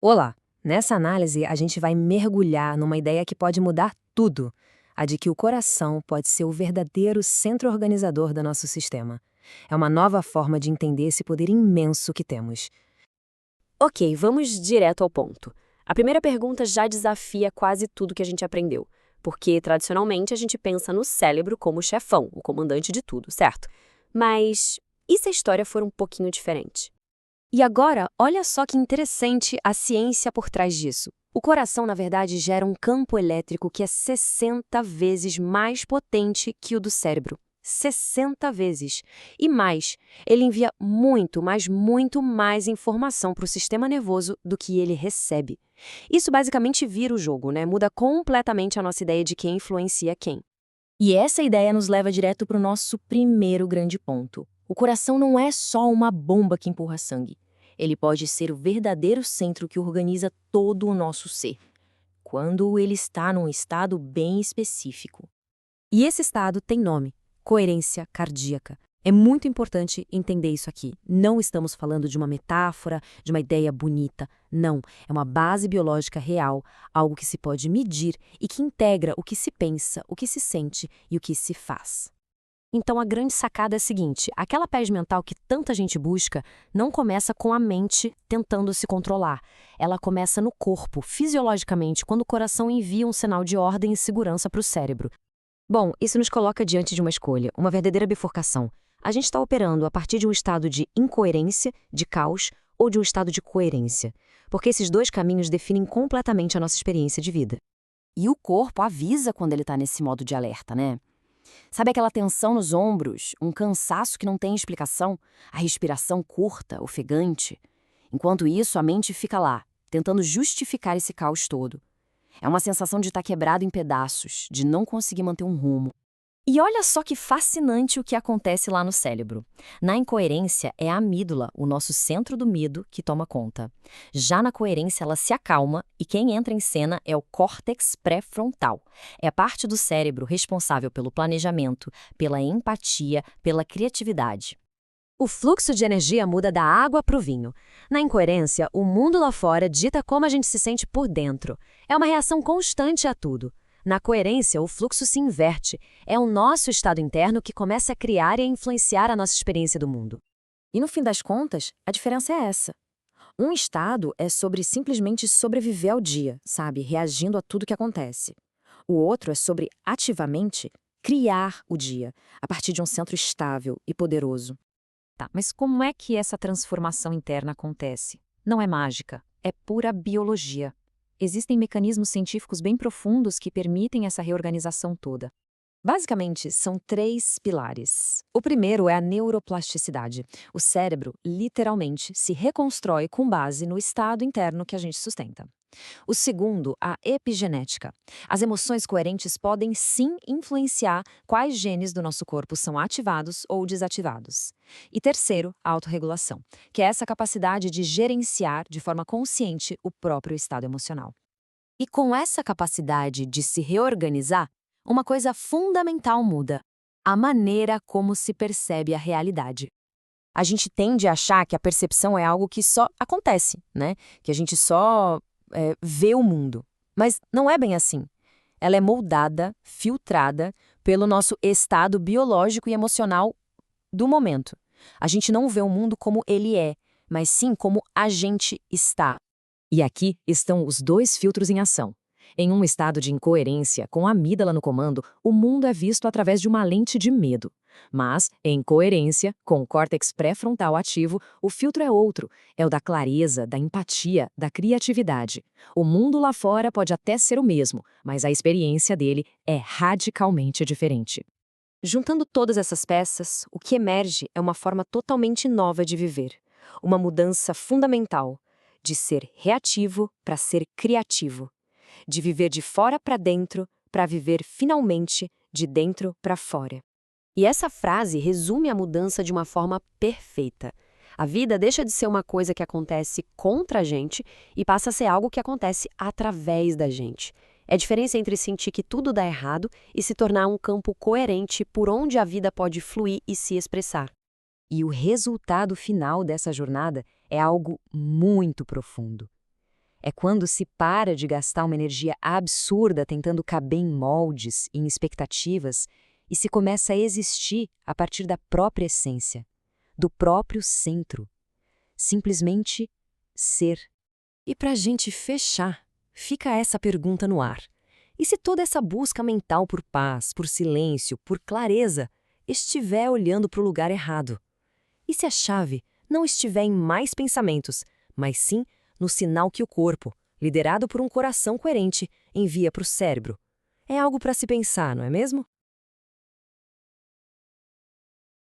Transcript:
Olá! Nessa análise, a gente vai mergulhar numa ideia que pode mudar tudo: a de que o coração pode ser o verdadeiro centro organizador do nosso sistema. É uma nova forma de entender esse poder imenso que temos. Ok, vamos direto ao ponto. A primeira pergunta já desafia quase tudo que a gente aprendeu, porque tradicionalmente a gente pensa no cérebro como o chefão, o comandante de tudo, certo? Mas e se a história for um pouquinho diferente? E agora, olha só que interessante a ciência por trás disso. O coração, na verdade, gera um campo elétrico que é 60 vezes mais potente que o do cérebro. 60 vezes. E mais, ele envia muito, mas muito mais informação para o sistema nervoso do que ele recebe. Isso basicamente vira o jogo, né? Muda completamente a nossa ideia de quem influencia quem. E essa ideia nos leva direto para o nosso primeiro grande ponto. O coração não é só uma bomba que empurra sangue. Ele pode ser o verdadeiro centro que organiza todo o nosso ser, quando ele está num estado bem específico. E esse estado tem nome: coerência cardíaca. É muito importante entender isso aqui. Não estamos falando de uma metáfora, de uma ideia bonita. Não, é uma base biológica real, algo que se pode medir e que integra o que se pensa, o que se sente e o que se faz. Então a grande sacada é a seguinte: aquela paz mental que tanta gente busca não começa com a mente tentando se controlar. Ela começa no corpo, fisiologicamente, quando o coração envia um sinal de ordem e segurança para o cérebro. Bom, isso nos coloca diante de uma escolha, uma verdadeira bifurcação. A gente está operando a partir de um estado de incoerência, de caos, ou de um estado de coerência, porque esses dois caminhos definem completamente a nossa experiência de vida. E o corpo avisa quando ele está nesse modo de alerta, né? Sabe aquela tensão nos ombros, um cansaço que não tem explicação, a respiração curta, ofegante? Enquanto isso, a mente fica lá, tentando justificar esse caos todo. É uma sensação de estar quebrado em pedaços, de não conseguir manter um rumo. E olha só que fascinante o que acontece lá no cérebro. Na incoerência, é a amígdala, o nosso centro do medo, que toma conta. Já na coerência, ela se acalma e quem entra em cena é o córtex pré-frontal. É a parte do cérebro responsável pelo planejamento, pela empatia, pela criatividade. O fluxo de energia muda da água para o vinho. Na incoerência, o mundo lá fora dita como a gente se sente por dentro. É uma reação constante a tudo. Na coerência, o fluxo se inverte. É o nosso estado interno que começa a criar e a influenciar a nossa experiência do mundo. E no fim das contas, a diferença é essa. Um estado é sobre simplesmente sobreviver ao dia, sabe? Reagindo a tudo que acontece. O outro é sobre ativamente criar o dia, a partir de um centro estável e poderoso. Tá, mas como é que essa transformação interna acontece? Não é mágica, é pura biologia. Existem mecanismos científicos bem profundos que permitem essa reorganização toda. Basicamente, são três pilares. O primeiro é a neuroplasticidade. O cérebro, literalmente, se reconstrói com base no estado interno que a gente sustenta. O segundo, a epigenética. As emoções coerentes podem sim influenciar quais genes do nosso corpo são ativados ou desativados. E terceiro, a autorregulação, que é essa capacidade de gerenciar de forma consciente o próprio estado emocional. E com essa capacidade de se reorganizar, uma coisa fundamental muda: a maneira como se percebe a realidade. A gente tende a achar que a percepção é algo que só acontece, né? Que a gente só vê o mundo. Mas não é bem assim. Ela é moldada, filtrada pelo nosso estado biológico e emocional do momento. A gente não vê o mundo como ele é, mas sim como a gente está. E aqui estão os dois filtros em ação. Em um estado de incoerência, com a amígdala no comando, o mundo é visto através de uma lente de medo. Mas, em coerência, com o córtex pré-frontal ativo, o filtro é outro. É o da clareza, da empatia, da criatividade. O mundo lá fora pode até ser o mesmo, mas a experiência dele é radicalmente diferente. Juntando todas essas peças, o que emerge é uma forma totalmente nova de viver. Uma mudança fundamental, de ser reativo para ser criativo. De viver de fora para dentro, para viver finalmente de dentro para fora. E essa frase resume a mudança de uma forma perfeita. A vida deixa de ser uma coisa que acontece contra a gente e passa a ser algo que acontece através da gente. É a diferença entre sentir que tudo dá errado e se tornar um campo coerente por onde a vida pode fluir e se expressar. E o resultado final dessa jornada é algo muito profundo. É quando se para de gastar uma energia absurda tentando caber em moldes, em expectativas, e se começa a existir a partir da própria essência, do próprio centro. Simplesmente ser. E para a gente fechar, fica essa pergunta no ar. E se toda essa busca mental por paz, por silêncio, por clareza, estiver olhando para o lugar errado? E se a chave não estiver em mais pensamentos, mas sim no sinal que o corpo, liderado por um coração coerente, envia para o cérebro? É algo para se pensar, não é mesmo?